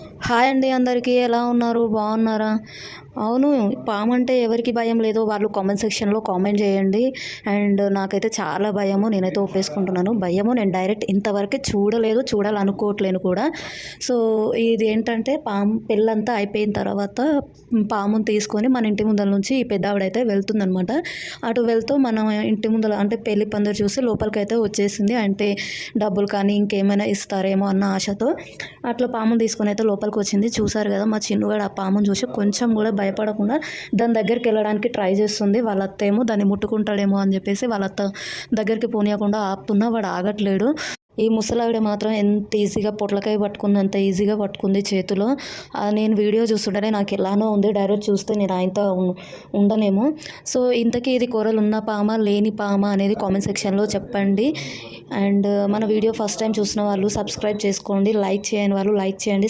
Hi అండి అందరికీ ఎలా ఉన్నారు? బాగున్నారా? అవును. పాము అంటే ఎవరికి భయం లేదో వాళ్ళు కామెంట్ సెక్షన్‌లో కామెంట్ చేయండి. అండ్ నాకైతే చాలా భయము. నేనైతే ఒప్పేసుకుంటున్నాను. భయము నేను డైరెక్ట్ ఇంతవరకు చూడలేదు. చూడాలనుకోవట్లేను కూడా. సో, ఇది ఏంటంటే పాము పెళ్ళంతా అయిపోయిన తర్వాత పాముని తీసుకొని మన ఇంటి ముందల నుంచి ఈ పెద్దావిడైతే వెళ్తుందనమాట. అటు వెళ్తూ మన ఇంటి ముందల అంటే పెళ్లి పందిరి చూసి లోపలికైతే వచ్చేసింది. అంటే డబ్బులు కానీ ఇంకేమైనా ఇస్తారేమో అన్న ఆశతో అట్లా పాముని తీసుకొని అయితే లోపలికొచ్చింది. చూసారు కదా! మా చిన్నుగాడు ఆ పాముని చూసి కొంచెం కూడా భయపడకుండా దాని దగ్గరికి వెళ్ళడానికి ట్రై చేస్తుంది. వాళ్ళ అత్తేమో దాన్ని ముట్టుకుంటాడేమో అని చెప్పేసి వాళ్ళ అత్త దగ్గరికి పోనీయకుండా ఆపుతున్నా వాడు ఆగట్లేడు. ఈ ముసలావిడ మాత్రం ఎంత ఈజీగా పొట్లకాయ పట్టుకుంది, అంత ఈజీగా పట్టుకుంది చేతిలో. నేను వీడియో చూస్తుంటేనే నాకు ఎలానో ఉంది. డైరెక్ట్ చూస్తే నేను ఆయనతో ఉండనేమో. సో, ఇంతకీ ఇది కూరలున్న పామా, లేని పామా అనేది కామెంట్ సెక్షన్‌లో చెప్పండి. అండ్ మన వీడియో ఫస్ట్ టైం చూసిన వాళ్ళు సబ్స్క్రైబ్ చేసుకోండి. లైక్ చేయని వాళ్ళు లైక్ చేయండి.